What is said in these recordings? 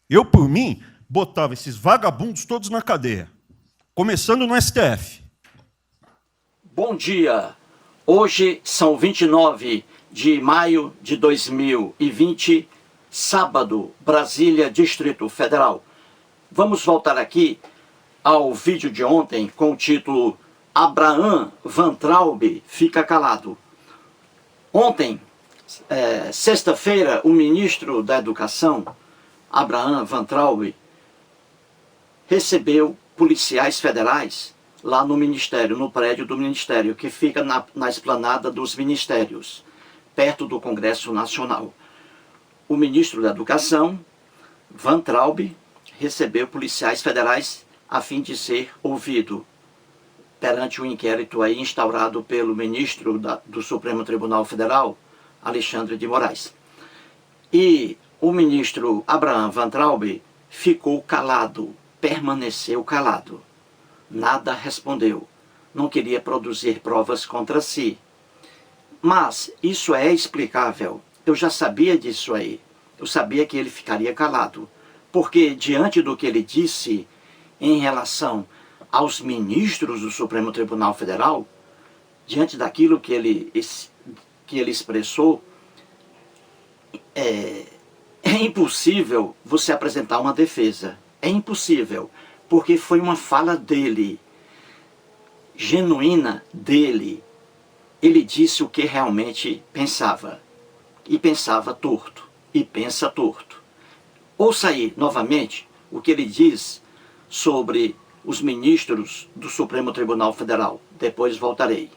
Eu, por mim, botava esses vagabundos todos na cadeia, começando no STF. Bom dia! Hoje são 29 de maio de 2020, sábado, Brasília, Distrito Federal. Vamos voltar aqui ao vídeo de ontem com o título Abraham Van Traub fica calado. Ontem, sexta-feira, o ministro da Educação, Abraham Van Traub, recebeu policiais federais lá no Ministério, no prédio do Ministério, que fica na esplanada dos Ministérios, perto do Congresso Nacional. O ministro da Educação, Van Traub, recebeu policiais federais a fim de ser ouvido perante o inquérito aí instaurado pelo ministro do Supremo Tribunal Federal, Alexandre de Moraes. E o ministro Abraham Van Traub ficou calado, permaneceu calado. Nada respondeu. Não queria produzir provas contra si. Mas isso é explicável. Eu já sabia disso aí. Eu sabia que ele ficaria calado. Porque diante do que ele disse em relação aos ministros do Supremo Tribunal Federal, diante daquilo que ele expressou, é impossível você apresentar uma defesa. É impossível, porque foi uma fala dele, genuína dele. Ele disse o que realmente pensava, e pensava torto, e pensa torto. Ouça aí, novamente, o que ele diz sobre os ministros do Supremo Tribunal Federal. Depois voltarei.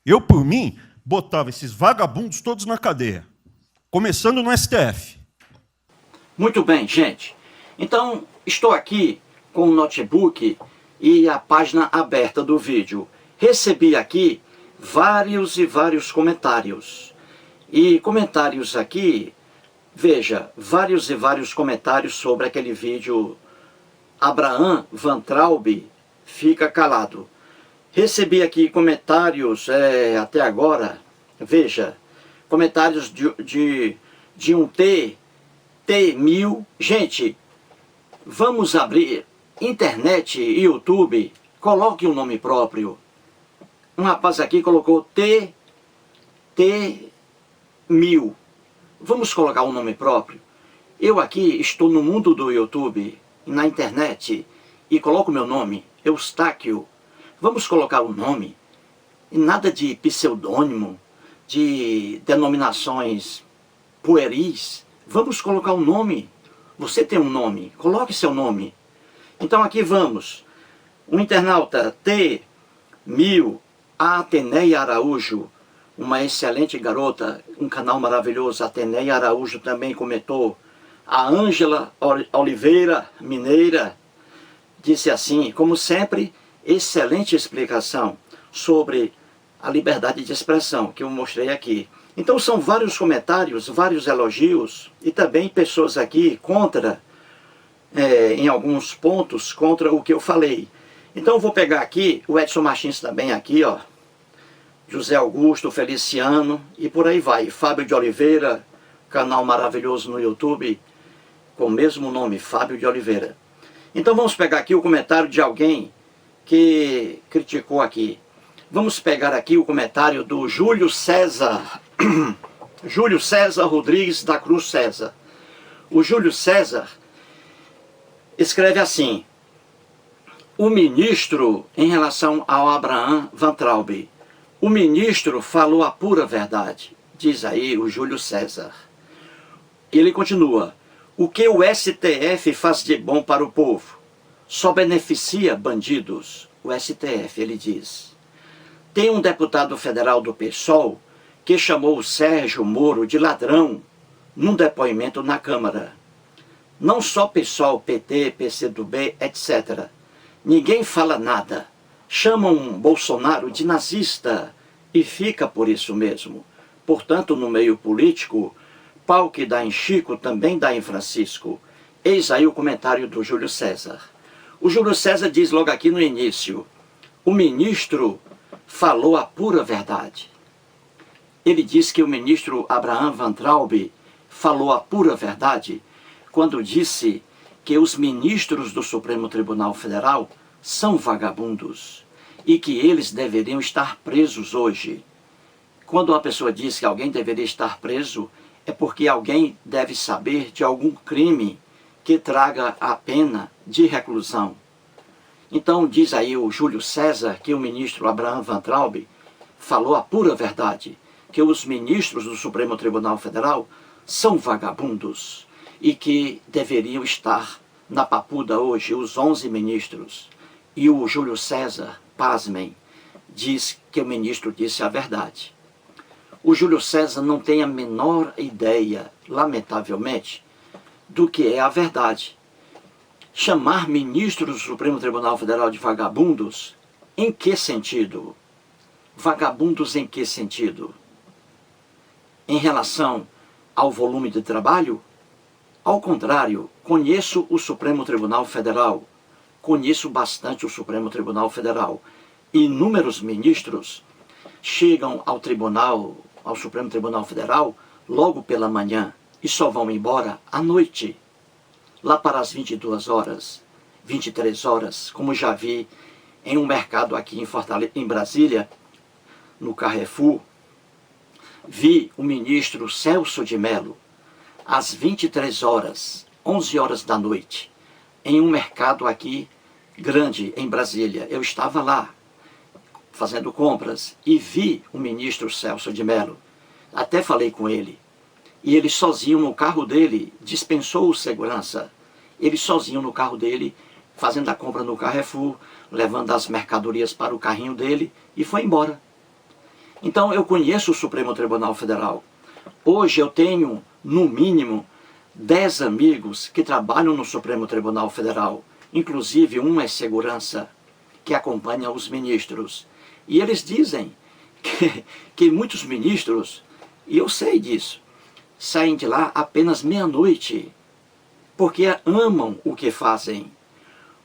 Eu, por mim, botava esses vagabundos todos na cadeia, começando no STF. Muito bem, gente. Então, estou aqui com o notebook e a página aberta do vídeo. Recebi aqui vários comentários. E comentários aqui, veja, vários comentários sobre aquele vídeo Abraham Van Traub fica calado. Recebi aqui comentários até agora, veja, comentários de um T1000. Gente, vamos abrir internet e YouTube, coloque um nome próprio. Um rapaz aqui colocou T1000. Vamos colocar um nome próprio. Eu aqui estou no mundo do YouTube, na internet, e coloco meu nome, Eustáquio. Vamos colocar o nome, e nada de pseudônimo, de denominações pueris. Vamos colocar um nome. Você tem um nome, coloque seu nome. Então aqui vamos. Um internauta T1000, a Ateneia Araújo, uma excelente garota, um canal maravilhoso. A Ateneia Araújo também comentou. A Ângela Oliveira, mineira, disse assim: como sempre, excelente explicação sobre a liberdade de expressão que eu mostrei aqui. Então são vários comentários, vários elogios, e também pessoas aqui contra, em alguns pontos, contra o que eu falei. Então eu vou pegar aqui o Edson Martins também aqui, ó, José Augusto, Feliciano, e por aí vai. Fábio de Oliveira, canal maravilhoso no YouTube, com o mesmo nome, Fábio de Oliveira. Então vamos pegar aqui o comentário de alguém que criticou aqui. Vamos pegar aqui o comentário do Júlio César, Júlio César Rodrigues da Cruz César. O Júlio César escreve assim: o ministro, em relação ao Abraham Van Traub, o ministro falou a pura verdade, diz aí o Júlio César. Ele continua: o que o STF faz de bom para o povo? Só beneficia bandidos. O STF, ele diz. Tem um deputado federal do PSOL que chamou o Sérgio Moro de ladrão num depoimento na Câmara. Não só PSOL, PT, PCdoB, etc. Ninguém fala nada. Chamam Bolsonaro de nazista e fica por isso mesmo. Portanto, no meio político, pau que dá em Chico também dá em Francisco. Eis aí o comentário do Júlio César. O Júlio César diz logo aqui no início: o ministro falou a pura verdade. Ele diz que o ministro Abraham Van Traub falou a pura verdade quando disse que os ministros do Supremo Tribunal Federal são vagabundos e que eles deveriam estar presos hoje. Quando uma pessoa diz que alguém deveria estar preso, é porque alguém deve saber de algum crime que traga a pena de reclusão. Então diz aí o Júlio César que o ministro Abraham Van Traub falou a pura verdade, que os ministros do Supremo Tribunal Federal são vagabundos e que deveriam estar na papuda hoje, os 11 ministros. E o Júlio César, pasmem, diz que o ministro disse a verdade. O Júlio César não tem a menor ideia, lamentavelmente, do que é a verdade. Chamar ministros do Supremo Tribunal Federal de vagabundos, em que sentido? Vagabundos em que sentido? Em relação ao volume de trabalho? Ao contrário, conheço o Supremo Tribunal Federal, conheço bastante o Supremo Tribunal Federal. Inúmeros ministros chegam ao Supremo Tribunal Federal logo pela manhã e só vão embora à noite, lá para as 22 horas, 23 horas, como já vi em um mercado aqui em Brasília, no Carrefour. Vi o ministro Celso de Mello, às 23 horas, 11 horas da noite, em um mercado aqui grande em Brasília. Eu estava lá, fazendo compras, e vi o ministro Celso de Mello. Até falei com ele. E ele sozinho no carro dele, dispensou o segurança. Ele sozinho no carro dele, fazendo a compra no Carrefour, levando as mercadorias para o carrinho dele, e foi embora. Então eu conheço o Supremo Tribunal Federal. Hoje eu tenho, no mínimo, 10 amigos que trabalham no Supremo Tribunal Federal. Inclusive um é segurança, que acompanha os ministros. E eles dizem que muitos ministros, e eu sei disso, saem de lá apenas meia-noite, porque amam o que fazem.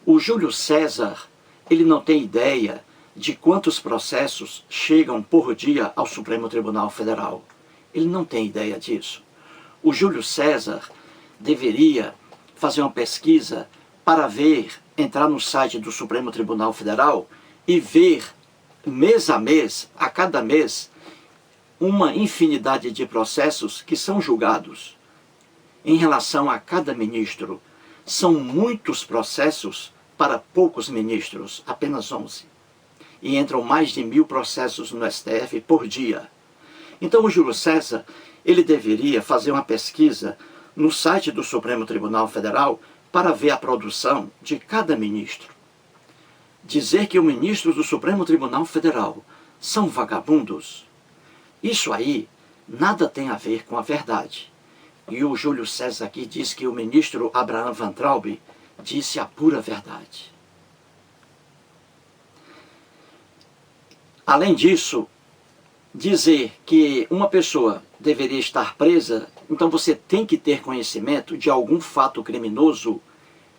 O Júlio César, ele não tem ideia de quantos processos chegam por dia ao Supremo Tribunal Federal. Ele não tem ideia disso. O Júlio César deveria fazer uma pesquisa para ver, entrar no site do Supremo Tribunal Federal e ver, mês a mês, a cada mês, uma infinidade de processos que são julgados. Em relação a cada ministro, são muitos processos para poucos ministros, apenas 11. E entram mais de 1000 processos no STF por dia. Então o Júlio César, ele deveria fazer uma pesquisa no site do Supremo Tribunal Federal para ver a produção de cada ministro. Dizer que os ministros do Supremo Tribunal Federal são vagabundos, isso aí nada tem a ver com a verdade. E o Júlio César aqui diz que o ministro Abraham Van Traub disse a pura verdade. Além disso, dizer que uma pessoa deveria estar presa, então você tem que ter conhecimento de algum fato criminoso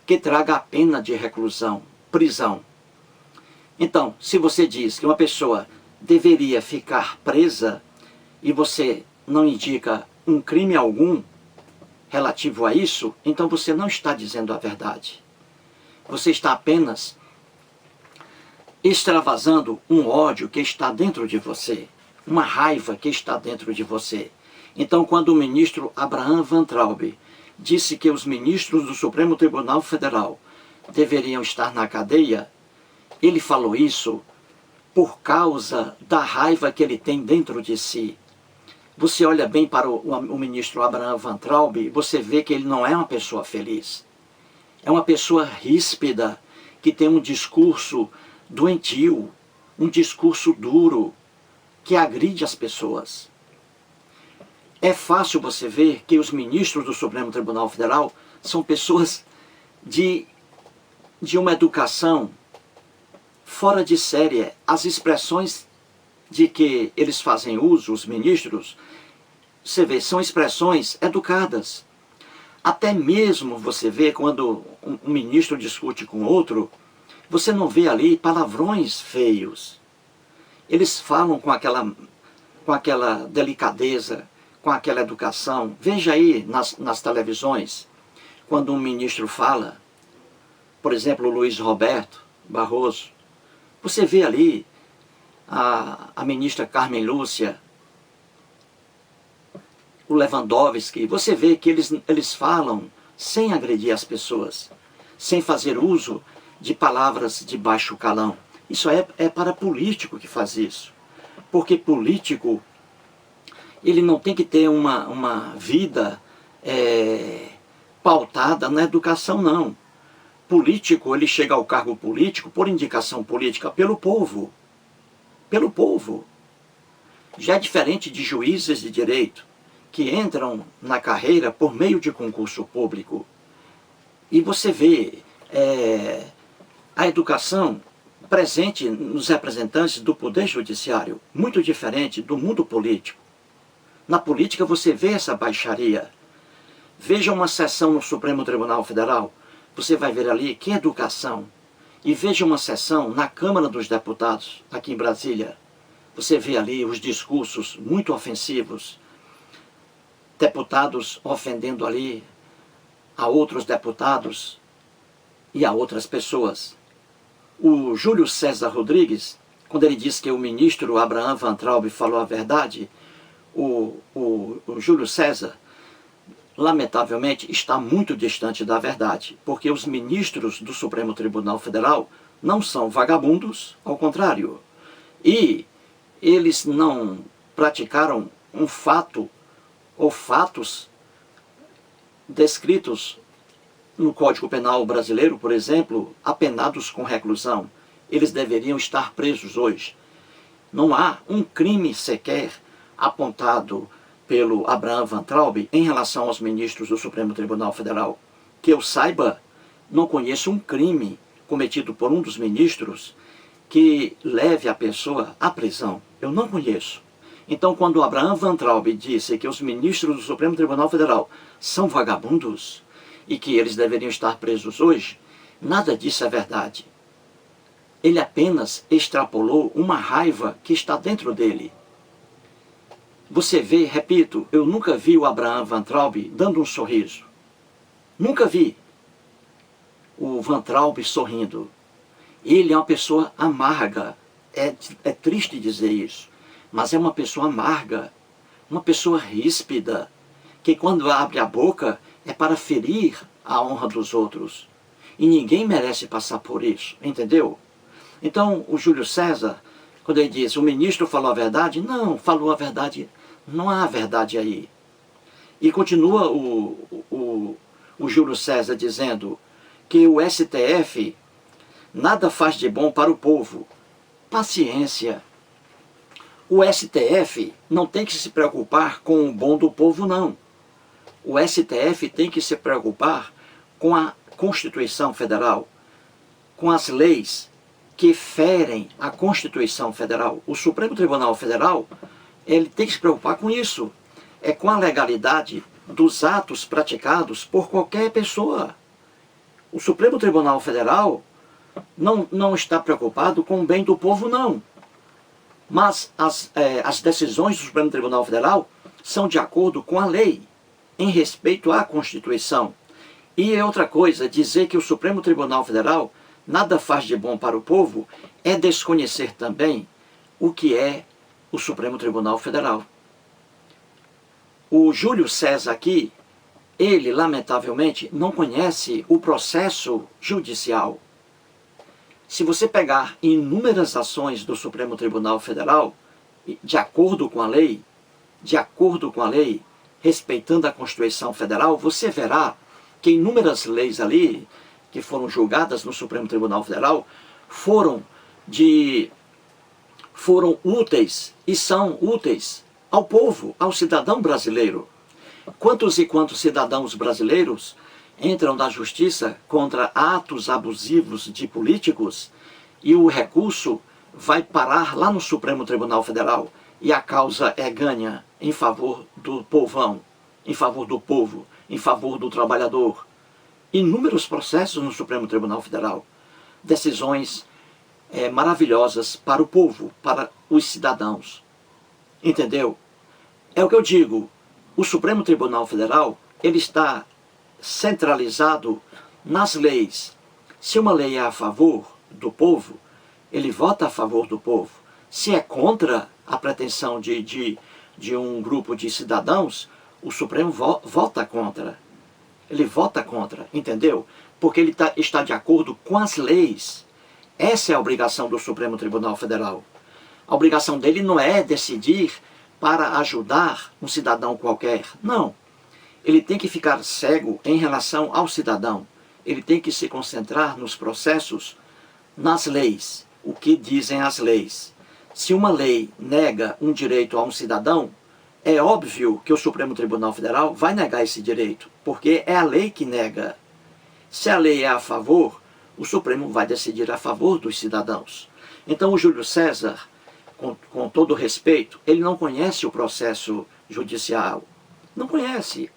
que traga a pena de reclusão, prisão. Então, se você diz que uma pessoa deveria ficar presa e você não indica um crime algum relativo a isso, então você não está dizendo a verdade. Você está apenas extravasando um ódio que está dentro de você, uma raiva que está dentro de você. Então, quando o ministro Abraham Van Traub disse que os ministros do Supremo Tribunal Federal deveriam estar na cadeia, ele falou isso por causa da raiva que ele tem dentro de si. Você olha bem para o ministro Abraham Van Traub, você vê que ele não é uma pessoa feliz. É uma pessoa ríspida, que tem um discurso doentio, um discurso duro, que agride as pessoas. É fácil você ver que os ministros do Supremo Tribunal Federal são pessoas de uma educação fora de série. As expressões de que eles fazem uso, os ministros, você vê, são expressões educadas. Até mesmo você vê quando um ministro discute com outro, você não vê ali palavrões feios. Eles falam com aquela delicadeza, com aquela educação. Veja aí nas televisões, quando um ministro fala, por exemplo, o Luiz Roberto Barroso, você vê ali a ministra Carmen Lúcia, o Lewandowski, você vê que eles falam sem agredir as pessoas, sem fazer uso de palavras de baixo calão. Isso é para político que faz isso. Porque político, ele não tem que ter uma vida pautada na educação, não. Político, ele chega ao cargo político por indicação política pelo povo. Pelo povo. Já é diferente de juízes de direito, que entram na carreira por meio de concurso público. E você vê a educação presente nos representantes do Poder Judiciário, muito diferente do mundo político. Na política você vê essa baixaria. Veja uma sessão no Supremo Tribunal Federal, você vai ver ali que educação. E veja uma sessão na Câmara dos Deputados, aqui em Brasília. Você vê ali os discursos muito ofensivos, deputados ofendendo ali a outros deputados e a outras pessoas. O Júlio César Rodrigues, quando ele diz que o ministro Abraham Van Traub falou a verdade, o Júlio César, lamentavelmente, está muito distante da verdade, porque os ministros do Supremo Tribunal Federal não são vagabundos, ao contrário. E eles não praticaram um fato ou fatos descritos no Código Penal brasileiro, por exemplo, apenados com reclusão. Eles deveriam estar presos hoje. Não há um crime sequer apontado pelo Abraham Van Traub em relação aos ministros do Supremo Tribunal Federal. Que eu saiba, não conheço um crime cometido por um dos ministros que leve a pessoa à prisão. Eu não conheço. Então, quando o Abraham Van Traub disse que os ministros do Supremo Tribunal Federal são vagabundos e que eles deveriam estar presos hoje, nada disso é verdade. Ele apenas extrapolou uma raiva que está dentro dele. Você vê, repito, eu nunca vi o Abraham Van Traub dando um sorriso. Nunca vi o Van Traub sorrindo. Ele é uma pessoa amarga. É triste dizer isso, mas é uma pessoa amarga, uma pessoa ríspida, que quando abre a boca é para ferir a honra dos outros. E ninguém merece passar por isso, entendeu? Então, o Júlio César, quando ele diz, o ministro falou a verdade, não, falou a verdade, não há verdade aí. E continua o Júlio César dizendo que o STF nada faz de bom para o povo. Paciência. O STF não tem que se preocupar com o bom do povo, não. O STF tem que se preocupar com a Constituição Federal, com as leis que ferem a Constituição Federal. O Supremo Tribunal Federal, ele tem que se preocupar com isso. É com a legalidade dos atos praticados por qualquer pessoa. O Supremo Tribunal Federal não está preocupado com o bem do povo, não. Mas as decisões do Supremo Tribunal Federal são de acordo com a lei, em respeito à Constituição. E outra coisa, dizer que o Supremo Tribunal Federal nada faz de bom para o povo é desconhecer também o que é o Supremo Tribunal Federal. O Júlio César aqui, ele lamentavelmente não conhece o processo judicial. Se você pegar inúmeras ações do Supremo Tribunal Federal, de acordo com a lei, respeitando a Constituição Federal, você verá que inúmeras leis ali, que foram julgadas no Supremo Tribunal Federal, foram úteis e são úteis ao povo, ao cidadão brasileiro. Quantos e quantos cidadãos brasileiros entram na justiça contra atos abusivos de políticos e o recurso vai parar lá no Supremo Tribunal Federal e a causa é ganha em favor do povão, em favor do povo, em favor do trabalhador. Inúmeros processos no Supremo Tribunal Federal. Decisões maravilhosas para o povo, para os cidadãos. Entendeu? É o que eu digo. O Supremo Tribunal Federal, ele está centralizado nas leis. Se uma lei é a favor do povo, ele vota a favor do povo. Se é contra a pretensão de um grupo de cidadãos, o Supremo vota contra. Ele vota contra, entendeu? Porque ele está de acordo com as leis. Essa é a obrigação do Supremo Tribunal Federal. A obrigação dele não é decidir para ajudar um cidadão qualquer. Não. Ele tem que ficar cego em relação ao cidadão. Ele tem que se concentrar nos processos, nas leis. O que dizem as leis. Se uma lei nega um direito a um cidadão, é óbvio que o Supremo Tribunal Federal vai negar esse direito, porque é a lei que nega. Se a lei é a favor, o Supremo vai decidir a favor dos cidadãos. Então o Júlio César, com todo respeito, ele não conhece o processo judicial. Não conhece.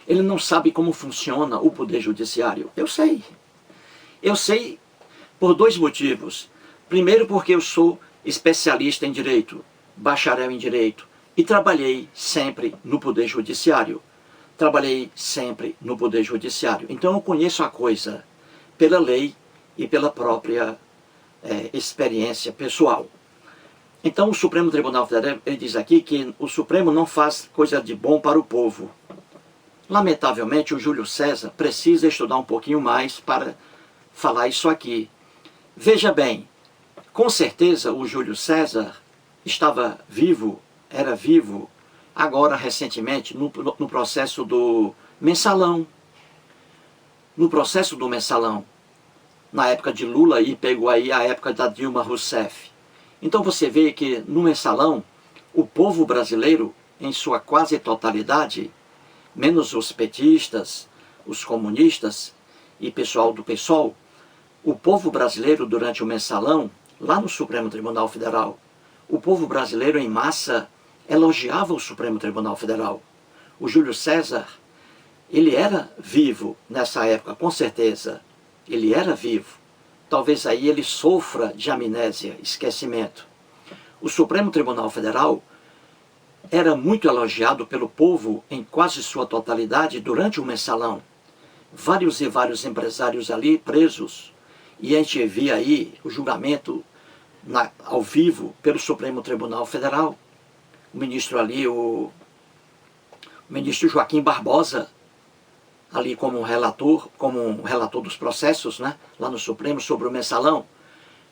Ele não sabe como funciona o poder judiciário. Eu sei. Eu sei por dois motivos. Primeiro, porque eu sou especialista em direito, bacharel em direito, e trabalhei sempre no poder judiciário. Trabalhei sempre no poder judiciário. Então eu conheço a coisa pela lei e pela própria experiência pessoal. Então o Supremo Tribunal Federal, ele diz aqui que o Supremo não faz coisa de bom para o povo. Lamentavelmente, o Júlio César precisa estudar um pouquinho mais para falar isso aqui. Veja bem, com certeza o Júlio César estava vivo, era vivo, agora recentemente no processo do Mensalão. No processo do Mensalão, na época de Lula, e pegou aí a época da Dilma Rousseff. Então você vê que no Mensalão, o povo brasileiro, em sua quase totalidade, menos os petistas, os comunistas e pessoal do PSOL, o povo brasileiro durante o Mensalão, lá no Supremo Tribunal Federal, o povo brasileiro em massa elogiava o Supremo Tribunal Federal. O Júlio César, ele era vivo nessa época, com certeza. Ele era vivo. Talvez aí ele sofra de amnésia, esquecimento. O Supremo Tribunal Federal era muito elogiado pelo povo em quase sua totalidade durante o Mensalão. Vários e vários empresários ali presos. E a gente via aí o julgamento ao vivo pelo Supremo Tribunal Federal. O ministro ali, o ministro Joaquim Barbosa, ali como um relator dos processos, né, lá no Supremo, sobre o Mensalão.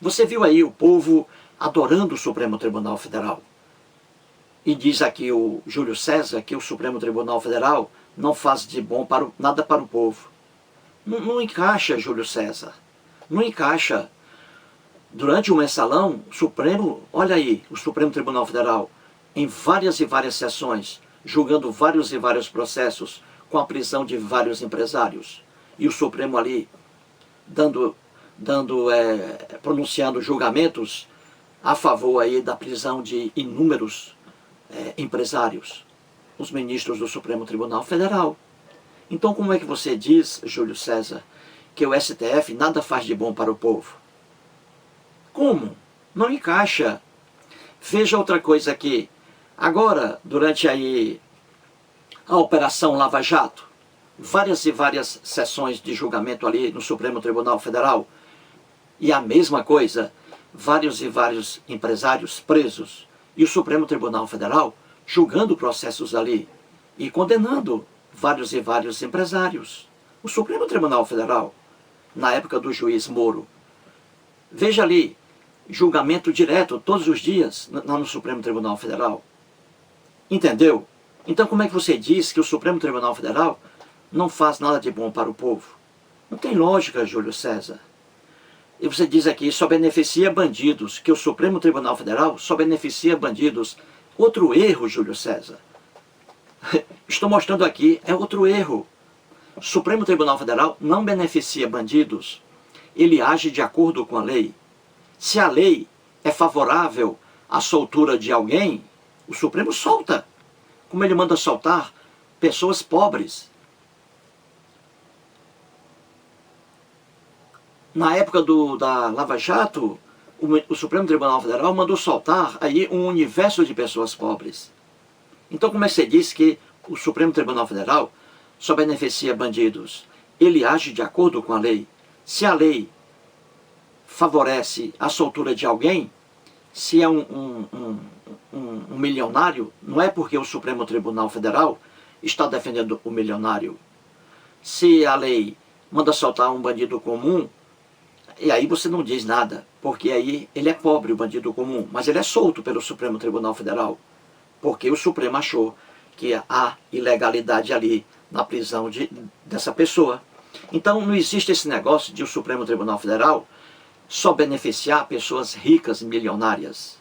Você viu aí o povo adorando o Supremo Tribunal Federal. E diz aqui o Júlio César que o Supremo Tribunal Federal não faz de bom nada para o povo. Não encaixa, Júlio César. Não encaixa. Durante o Mensalão, o Supremo, olha aí, o Supremo Tribunal Federal, em várias e várias sessões, julgando vários e vários processos, com a prisão de vários empresários. E o Supremo ali pronunciando julgamentos a favor aí da prisão de inúmeros empresários, os ministros do Supremo Tribunal Federal. Então como é que você diz, Júlio César, que o STF nada faz de bom para o povo? Como? Não encaixa. Veja outra coisa aqui. Agora, durante aí a Operação Lava Jato, várias e várias sessões de julgamento ali no Supremo Tribunal Federal, e a mesma coisa, vários e vários empresários presos, e o Supremo Tribunal Federal julgando processos ali e condenando vários e vários empresários. O Supremo Tribunal Federal, na época do juiz Moro. Veja ali, julgamento direto todos os dias lá no Supremo Tribunal Federal. Entendeu? Então como é que você diz que o Supremo Tribunal Federal não faz nada de bom para o povo? Não tem lógica, Júlio César. E você diz aqui, só beneficia bandidos, que o Supremo Tribunal Federal só beneficia bandidos. Outro erro, Júlio César. Estou mostrando aqui, é outro erro. O Supremo Tribunal Federal não beneficia bandidos. Ele age de acordo com a lei. Se a lei é favorável à soltura de alguém, o Supremo solta. Como ele manda soltar pessoas pobres. Na época da Lava Jato, o Supremo Tribunal Federal mandou soltar aí um universo de pessoas pobres. Então como é que você diz que o Supremo Tribunal Federal só beneficia bandidos. Ele age de acordo com a lei. Se a lei favorece a soltura de alguém, se é um milionário, não é porque o Supremo Tribunal Federal está defendendo o milionário. Se a lei manda soltar um bandido comum, e aí você não diz nada, porque aí ele é pobre, o bandido comum, mas ele é solto pelo Supremo Tribunal Federal, porque o Supremo achou que há ilegalidade ali na prisão dessa pessoa. Então não existe esse negócio de o Supremo Tribunal Federal só beneficiar pessoas ricas e milionárias.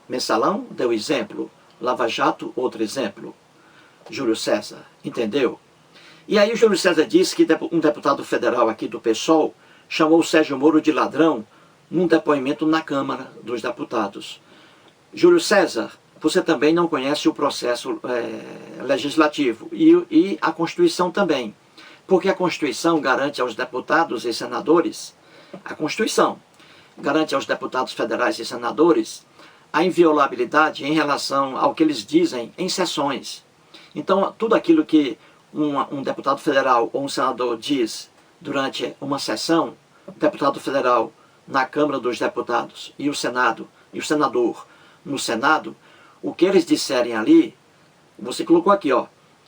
Mensalão deu exemplo, Lava Jato outro exemplo, Júlio César, entendeu? E aí o Júlio César disse que um deputado federal aqui do PSOL chamou o Sérgio Moro de ladrão num depoimento na Câmara dos Deputados. Júlio César, você também não conhece o processo legislativo e a Constituição também, porque a Constituição garante aos deputados e senadores, a Constituição garante aos deputados federais e senadores a inviolabilidade em relação ao que eles dizem em sessões. Então, tudo aquilo que um deputado federal ou um senador diz durante uma sessão, o deputado federal na Câmara dos Deputados e o Senado, e o senador no Senado, o que eles disserem ali, você colocou aqui, ó,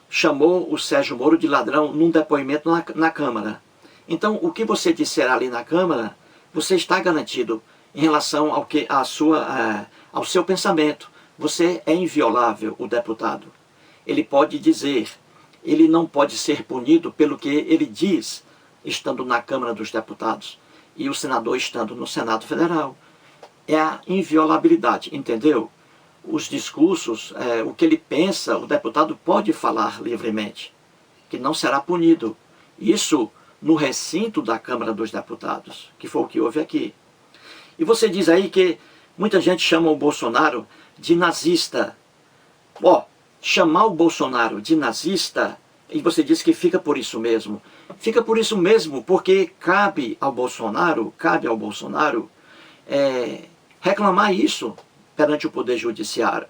chamou o Sérgio Moro de ladrão num depoimento na Câmara. Então, o que você disser ali na Câmara, você está garantido em relação ao seu pensamento. Você é inviolável, o deputado. Ele pode dizer, ele não pode ser punido pelo que ele diz, estando na Câmara dos Deputados, e o senador estando no Senado Federal. É a inviolabilidade, entendeu? Os discursos, o que ele pensa, o deputado pode falar livremente, que não será punido. Isso no recinto da Câmara dos Deputados, que foi o que houve aqui. E você diz aí que muita gente chama o Bolsonaro de nazista. Ó, chamar o Bolsonaro de nazista, e você diz que fica por isso mesmo. Fica por isso mesmo, porque cabe ao Bolsonaro reclamar isso perante o Poder Judiciário.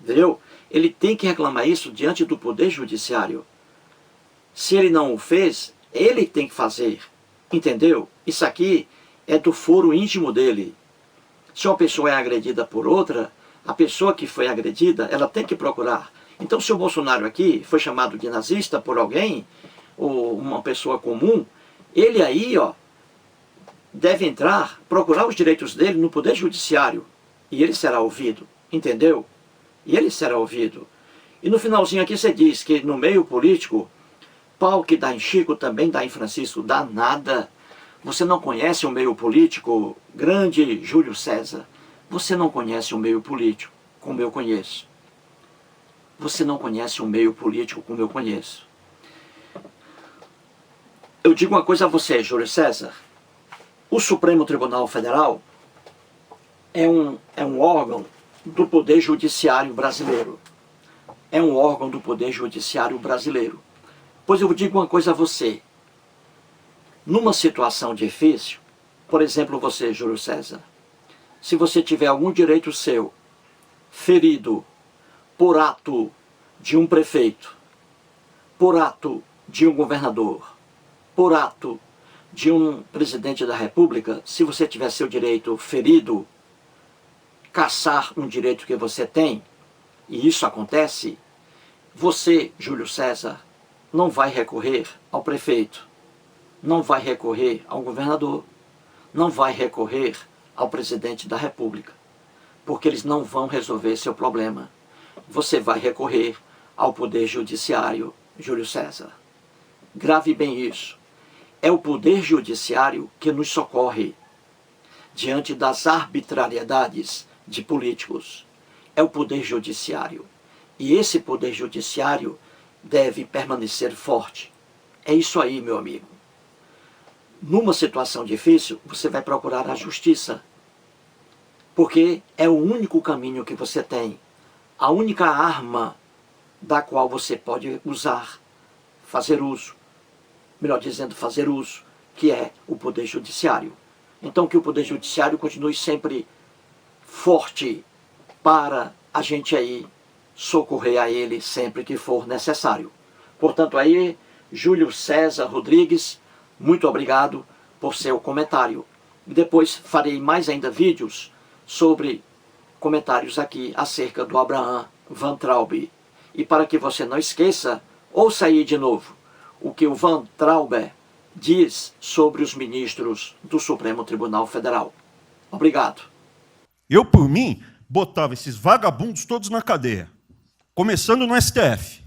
Entendeu? Ele tem que reclamar isso diante do Poder Judiciário. Se ele não o fez, ele tem que fazer. Entendeu? Isso aqui é do foro íntimo dele. Se uma pessoa é agredida por outra, a pessoa que foi agredida, ela tem que procurar. Então, se o Bolsonaro aqui foi chamado de nazista por alguém, ou uma pessoa comum, ele aí, ó, deve entrar, procurar os direitos dele no Poder Judiciário. E ele será ouvido, entendeu? E ele será ouvido. E no finalzinho aqui você diz que no meio político, pau que dá em Chico também dá em Francisco, dá nada. Você não conhece o meio político, grande Júlio César. Você não conhece o meio político como eu conheço. Você não conhece o meio político como eu conheço. Eu digo uma coisa a você, Júlio César. O Supremo Tribunal Federal é um órgão do Poder Judiciário brasileiro. É um órgão do Poder Judiciário brasileiro. Pois eu digo uma coisa a você. Numa situação difícil, por exemplo você, Júlio César, se você tiver algum direito seu ferido por ato de um prefeito, por ato de um governador, por ato de um presidente da República, se você tiver seu direito ferido, caçar um direito que você tem, e isso acontece, você, Júlio César, não vai recorrer ao prefeito, não vai recorrer ao governador, não vai recorrer ao presidente da República, porque eles não vão resolver seu problema. Você vai recorrer ao Poder Judiciário, Júlio César. Grave bem isso. É o Poder Judiciário que nos socorre diante das arbitrariedades de políticos. É o Poder Judiciário. E esse Poder Judiciário deve permanecer forte. É isso aí, meu amigo. Numa situação difícil, você vai procurar a justiça. Porque é o único caminho que você tem. A única arma da qual você pode usar, fazer uso. Melhor dizendo, fazer uso, que é o Poder Judiciário. Então que o Poder Judiciário continue sempre forte para a gente aí socorrer a ele sempre que for necessário. Portanto, aí Júlio César Rodrigues, muito obrigado por seu comentário. Depois farei mais ainda vídeos sobre comentários aqui acerca do Abraham Van Traub. E para que você não esqueça, ouça aí de novo o que o Van Traub diz sobre os ministros do Supremo Tribunal Federal. Obrigado. Eu, por mim, botava esses vagabundos todos na cadeia. Começando no STF.